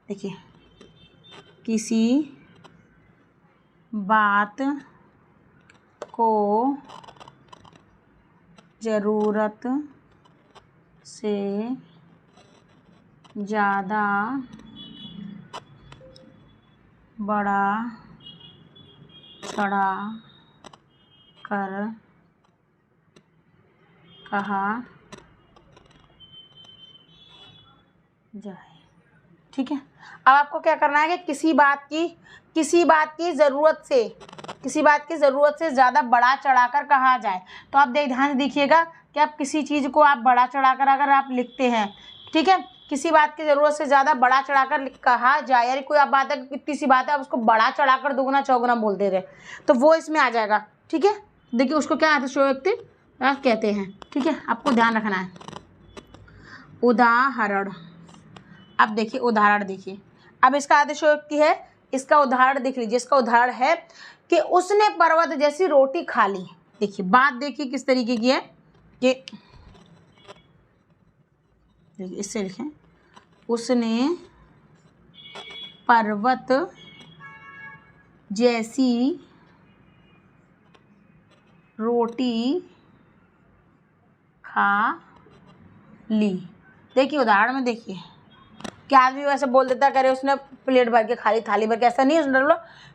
देखिए, किसी बात को ज़रूरत से ज़्यादा बढ़ा चढ़ा कर कहा जाए। ठीक है। अब आपको क्या करना है कि किसी बात की ज़रूरत से ज़्यादा बढ़ा चढ़ाकर कहा जाए। तो आप ध्यान से देखिएगा कि आप किसी चीज़ को आप बढ़ा चढ़ाकर अगर आप लिखते हैं, ठीक है, किसी बात की ज़रूरत से ज़्यादा बढ़ा चढ़ाकर कहा जाए, यानी कोई आप बात है, कितनी सी बात है, आप उसको बढ़ा चढ़ाकर दुगुना चौगुना बोल दे रहे, तो वो इसमें आ जाएगा। ठीक है। देखिए, उसको क्या अतिशयोक्ति कहते हैं। ठीक है, आपको ध्यान रखना है। उदाहरण, अब देखिए उदाहरण देखिए, अब इसका अतिशयोक्ति है, इसका उदाहरण देख लीजिए। इसका उदाहरण है कि उसने पर्वत जैसी रोटी खा ली। देखिए, बात देखिए किस तरीके की है कि देखिए, इससे लिखें, उसने पर्वत जैसी रोटी खा ली। देखिए उदाहरण में देखिए, क्या आदमी वैसे बोल देता करे उसने प्लेट भर के खा ली, थाली भर के, ऐसा नहीं है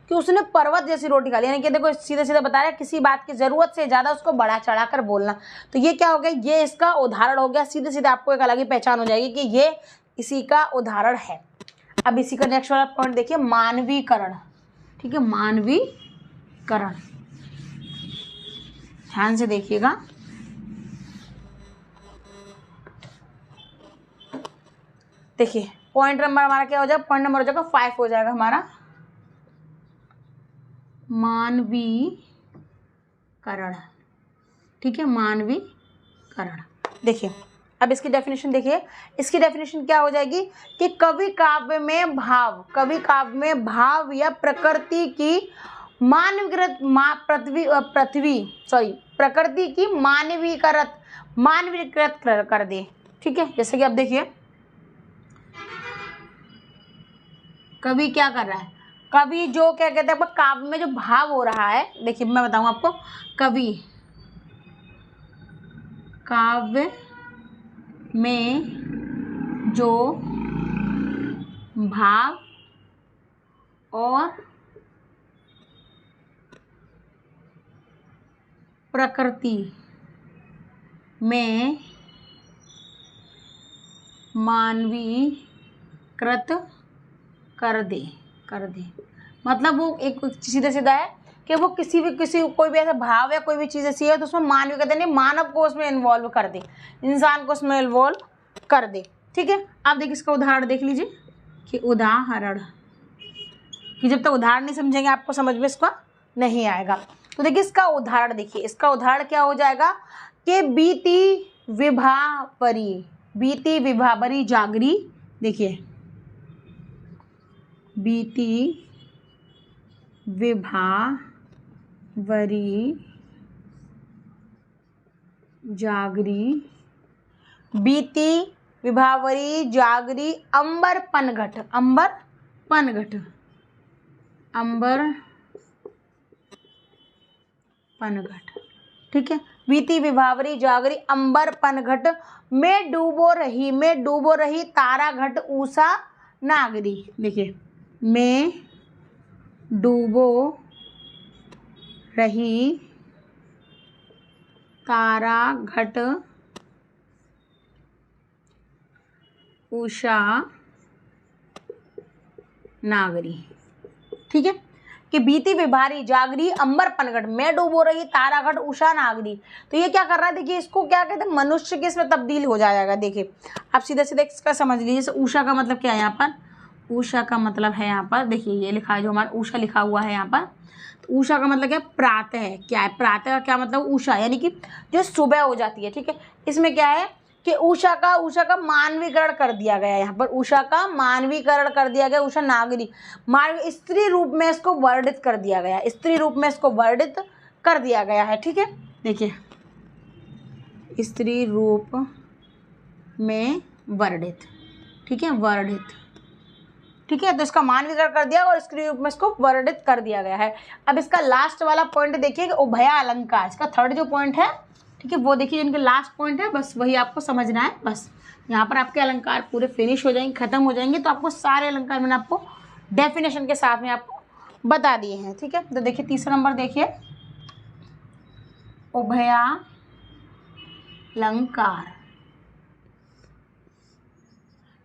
कि उसने पर्वत जैसी रोटी खा ली, यानी कि देखो सीधे सीधे बता रहा है किसी बात की ज़रूरत से ज़्यादा उसको बढ़ा चढ़ा कर बोलना। तो ये क्या हो गया, ये इसका उदाहरण हो गया। सीधे सीधे आपको एक अलग ही पहचान हो जाएगी कि ये इसी का उदाहरण है। अब इसी का नेक्स्ट वाला पॉइंट देखिए, मानवीकरण। ठीक है, मानवीकरण, ध्यान से देखिएगा। देखिए, पॉइंट नंबर हमारा क्या हो जाएगा, पॉइंट नंबर हो जाएगा 5 हो जाएगा हमारा, मानवीकरण। ठीक है, मानवीकरण। देखिए, अब इसकी डेफिनेशन देखिए, इसकी डेफिनेशन क्या हो जाएगी कि कवि काव्य में भाव या प्रकृति की प्रकृति की मानवीकृत कर दे। ठीक है, जैसे कि अब देखिए, कवि क्या कर रहा है, कवि जो क्या कहते हैं, काव्य में जो भाव हो रहा है, देखिए मैं बताऊं आपको, कवि काव्य में जो भाव और प्रकृति में मानवीकृत कर दे। मतलब वो एक सीधा सीधा है कि वो कोई भी ऐसा भाव या कोई भी चीज़ ऐसी है तो उसमें मानवीय कहते नहीं, मानव को उसमें इन्वॉल्व कर दे, इंसान को उसमें इन्वॉल्व कर दे। ठीक है। अब देखिए, इसका उदाहरण देख लीजिए कि उदाहरण, कि जब तक उदाहरण नहीं समझेंगे आपको समझ में इसका नहीं आएगा। तो देखिए, इसका उदाहरण देखिए, इसका उदाहरण क्या हो जाएगा कि बीती विभावरी जागरी। देखिए, बीती विभावरी जागरी अंबर पनघट। ठीक है, बीती विभावरी जागरी अंबर पनघट में डूबो रही तारा घट उषा नागरी। देखिए, में डूबो रही तारा घट उषा नागरी। ठीक है, कि बीती विभारी जागरी अंबर पनघट में डूबो रही तारा घट उषा नागरी। तो ये क्या कर रहा है, देखिए इसको क्या कहते हैं, मनुष्य के इसमें तब्दील हो जाएगा। देखिए, आप सीधे सीधे इसका समझ लीजिए। जैसे उषा का मतलब क्या है यहाँ पर, उषा का मतलब है यहाँ पर देखिए, ये लिखा है जो हमारा उषा लिखा हुआ है यहाँ पर, तो उषा का मतलब क्या है? प्रातः है। क्या है प्रातः का क्या मतलब? उषा, यानी कि जो सुबह हो जाती है। ठीक है, इसमें क्या है कि उषा का मानवीकरण कर दिया गया है। यहाँ पर उषा का मानवीकरण कर दिया गया। उषा नागरिक स्त्री रूप में इसको वर्णित कर दिया गया है। स्त्री रूप में इसको वर्णित कर दिया गया है। ठीक है, देखिए स्त्री रूप में वर्णित। ठीक है, वर्णित। ठीक है, तो इसका मानवीकरण कर दिया और स्त्री रूप में इसको वर्णित कर दिया गया है। अब इसका लास्ट वाला पॉइंट देखिए कि उभया अलंकार, इसका थर्ड जो पॉइंट है, ठीक है, वो देखिए इनके लास्ट पॉइंट है, बस वही आपको समझना है। बस यहाँ पर आपके अलंकार पूरे फिनिश हो जाएंगे, खत्म हो जाएंगे। तो आपको सारे अलंकार मैंने आपको डेफिनेशन के साथ में आपको बता दिए हैं। ठीक है, तो देखिए तीसरा नंबर देखिए, उभया अलंकार।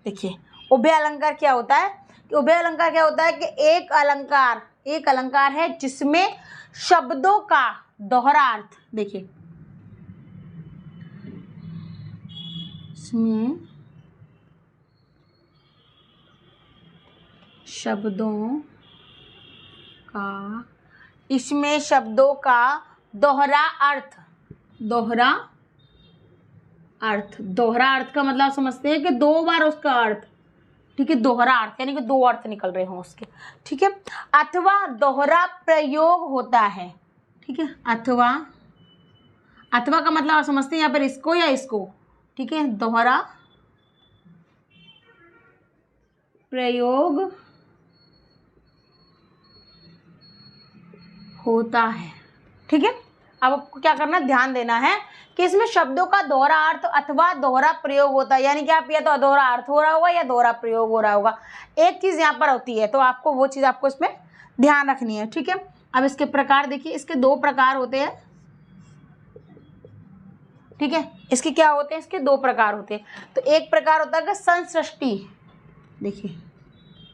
देखिए उभय अलंकार क्या होता है कि उभय अलंकार क्या होता है कि एक अलंकार है जिसमें शब्दों का दोहरा अर्थ, देखिए इसमें शब्दों का दोहरा अर्थ का मतलब समझते हैं कि दो बार उसका अर्थ, ठीक है, दोहरा अर्थ यानी कि दो अर्थ निकल रहे हों उसके। ठीक है, अथवा दोहरा प्रयोग होता है। ठीक है, अथवा का मतलब आप समझते हैं यहाँ पर इसको या इसको। ठीक है, दोहरा प्रयोग होता है। ठीक है, अब आपको क्या करना, ध्यान देना है कि इसमें शब्दों का दोहरा अर्थ अथवा दोहरा प्रयोग होता है, यानी कि आप या तो दोहरा अर्थ हो रहा होगा या दोहरा प्रयोग हो रहा होगा। एक चीज यहाँ पर होती है, तो आपको वो चीज आपको इसमें ध्यान रखनी है। ठीक है, अब इसके प्रकार देखिए, इसके दो प्रकार होते हैं। ठीक है, इसके क्या होते हैं, इसके दो प्रकार होते हैं। तो एक प्रकार होता है संसृष्टि, देखिए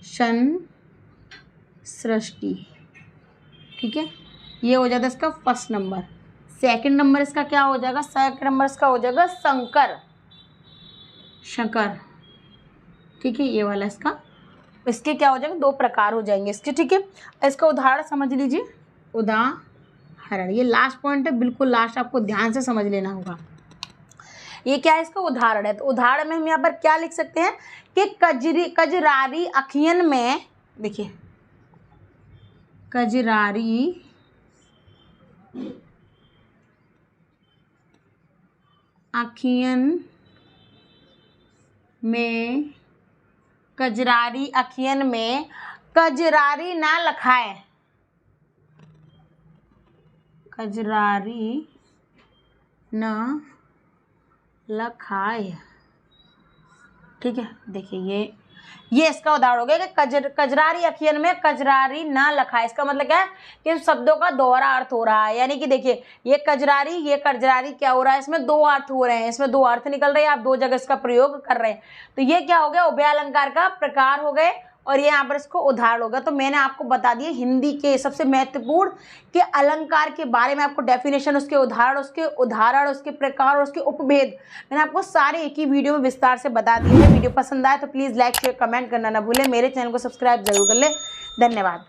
संसृष्टि। ठीक है, ये हो जाता है इसका फर्स्ट नंबर। सेकंड नंबर इसका क्या हो जाएगा, सेकंड नंबर इसका हो जाएगा शंकर। ठीक है, ये वाला इसके क्या हो जाएगा, दो प्रकार हो जाएंगे इसके। ठीक है, इसका उदाहरण समझ लीजिए, उदाहरण, ये लास्ट पॉइंट है, बिल्कुल लास्ट आपको ध्यान से समझ लेना होगा। ये क्या है, इसका उदाहरण है। तो उदाहरण में हम यहाँ पर क्या लिख सकते हैं कि कजरारी अखियन में, देखिए कजरारी अखियन में कजरारी ना लखाए, कजरारी न लखाए। ठीक है, देखिए ये इसका उदाहरण हो गया कि कजरारी अखियन में कजरारी ना लखाए। इसका मतलब क्या है कि शब्दों का दोहरा अर्थ हो रहा है, यानी कि देखिए ये कजरारी क्या हो रहा है, इसमें दो अर्थ हो रहे हैं, इसमें दो अर्थ निकल रहे हैं, आप दो जगह इसका प्रयोग कर रहे हैं। तो ये क्या हो गया, उभय अलंकार का प्रकार हो गए, और ये यहाँ पर इसको उदाहरण होगा। तो मैंने आपको बता दिए हिंदी के सबसे महत्वपूर्ण के अलंकार के बारे में, आपको डेफिनेशन, उसके उदाहरण, उसके प्रकार और उसके उपभेद मैंने आपको सारे एक ही वीडियो में विस्तार से बता दिए हैं। वीडियो पसंद आए तो प्लीज़ लाइक शेयर कमेंट करना ना भूलें। मेरे चैनल को सब्सक्राइब जरूर कर लें। धन्यवाद।